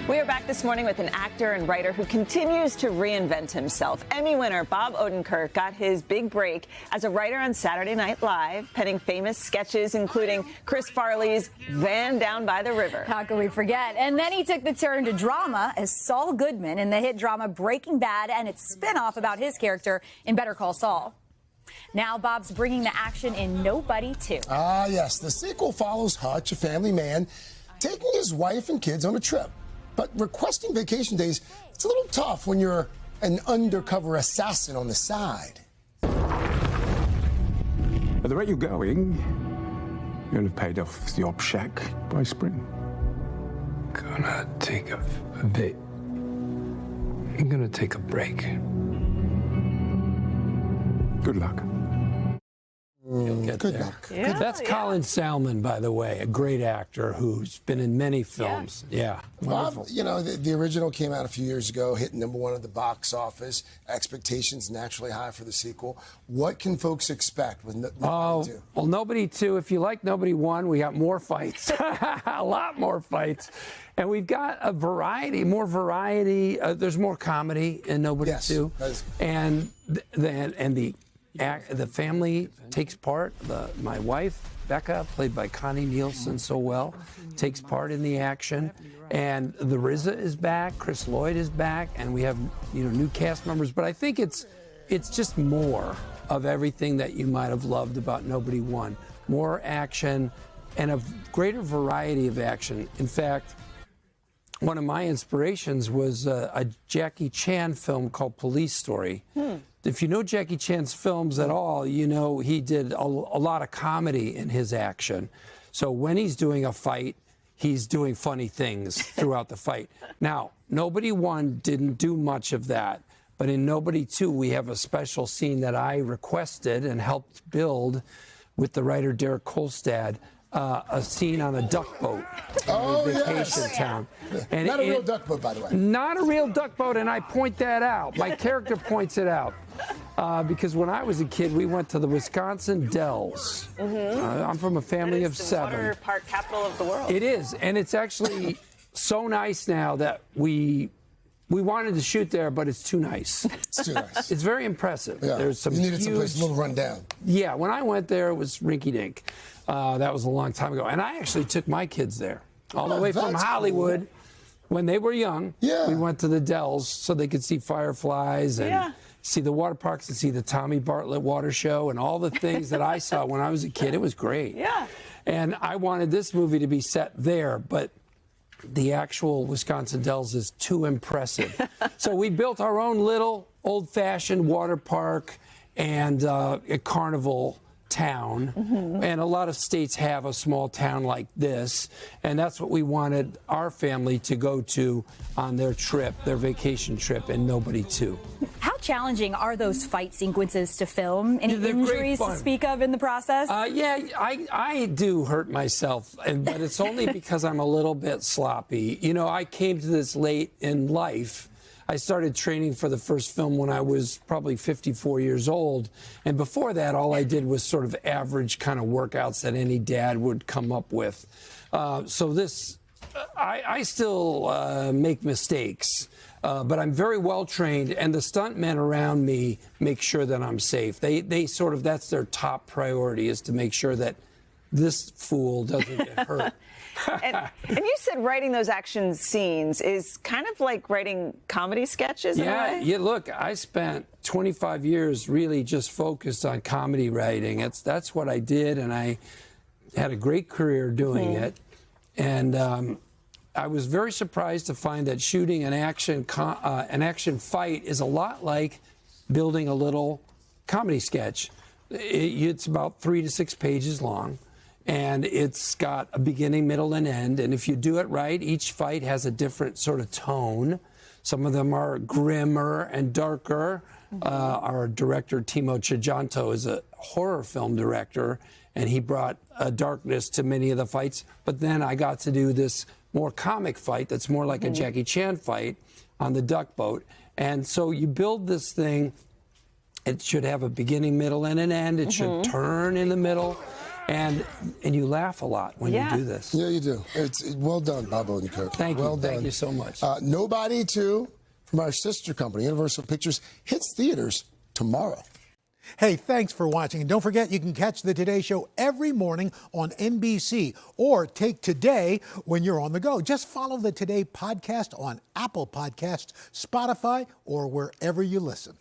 We are back this morning with an actor and writer who continues to reinvent himself. Emmy winner Bob Odenkirk got his big break as a writer on Saturday Night Live, penning famous sketches including Chris Farley's Van Down by the River. How can we forget? And then he took the turn to drama as Saul Goodman in the hit drama Breaking Bad and its spinoff about his character in Better Call Saul. Now Bob's bringing the action in Nobody 2. Ah, yes. The sequel follows Hutch, a family man, taking his wife and kids on a trip. But requesting vacation days, it's a little tough when you're an undercover assassin on the side. At the rate you're going, you'll have paid off the op shack by spring. Gonna take a bit. I'm gonna take a break. Good luck. Good luck. Yeah, That's Colin Salmon, by the way, a great actor who's been in many films. Yeah, Bob, you know, the original came out a few years ago, hit #1 at the box office. Expectations naturally high for the sequel. What can folks expect with Nobody 2? Well, Nobody 2, if you like Nobody 1, we got more fights, a lot more fights. And we've got a variety, more variety. There's more comedy in Nobody 2. And the family takes part. My wife, Becca, played by Connie Nielsen so well, takes part in the action. And the RZA is back, Chris Lloyd is back, and we have new cast members. But I think it's just more of everything that you might have loved about Nobody 1. More action and a greater variety of action. In fact, one of my inspirations was a Jackie Chan film called Police Story. If you know Jackie Chan's films at all, you know he did a lot of comedy in his action. So when he's doing a fight, he's doing funny things throughout the fight. Now, Nobody 1 didn't do much of that. But in Nobody 2, we have a special scene that I requested and helped build with the writer Derek Kolstad. A scene on a duck boat in a vacation town. And not a real duck boat, by the way. Not a real duck boat, and I point that out. My character points it out. Because when I was a kid, we went to the Wisconsin Dells. I'm from a family of 7. The water park capital of the world. It is, and it's actually so nice now that we wanted to shoot there, but it's too nice. It's too nice. It's very impressive. Yeah. There's some you needed someplace a little run down. Yeah, when I went there, it was rinky-dink. That was a long time ago. And I actually took my kids there, all the way from Hollywood. Cool. When they were young, we went to the Dells so they could see fireflies and see the water parks and see the Tommy Bartlett water show and all the things that I saw when I was a kid. It was great. Yeah. And I wanted this movie to be set there, but the actual Wisconsin Dells is too impressive. So we built our own little old-fashioned water park and a carnival town, and a lot of states have a small town like this, and that's what we wanted our family to go to on their trip, their vacation trip, and Nobody 2. How challenging are those fight sequences to film? Any injuries to speak of in the process? Yeah, I do hurt myself, but it's only because I'm a little bit sloppy. You know, I came to this late in life. I started training for the first film when I was probably 54 years old. And before that, all I did was sort of average kind of workouts that any dad would come up with. So this, I still make mistakes, but I'm very well trained. And the stuntmen around me make sure that I'm safe. They sort of, that's their top priority, is to make sure that this fool doesn't get hurt. And you said writing those action scenes is kind of like writing comedy sketches in a way? Yeah, look, I spent 25 years really just focused on comedy writing. That's what I did, and I had a great career doing it. And I was very surprised to find that shooting an action fight is a lot like building a little comedy sketch. It's about 3 to 6 pages long. And it's got a beginning, middle, and end. And if you do it right, each fight has a different sort of tone. Some of them are grimmer and darker. Our director, Timo Tchajanto, is a horror film director, and he brought a darkness to many of the fights. But then I got to do this more comic fight that's more like a Jackie Chan fight on the duck boat. And so you build this thing. It should have a beginning, middle, and an end. It should turn in the middle. and you laugh a lot when you do this. Yeah, you do. It's well done, Bob Odenkirk. Thank you. Well done. Thank you so much. Nobody 2 from our sister company, Universal Pictures, hits theaters tomorrow. Hey, thanks for watching. And don't forget, you can catch the Today Show every morning on NBC or take Today when you're on the go. Just follow the Today podcast on Apple Podcasts, Spotify, or wherever you listen.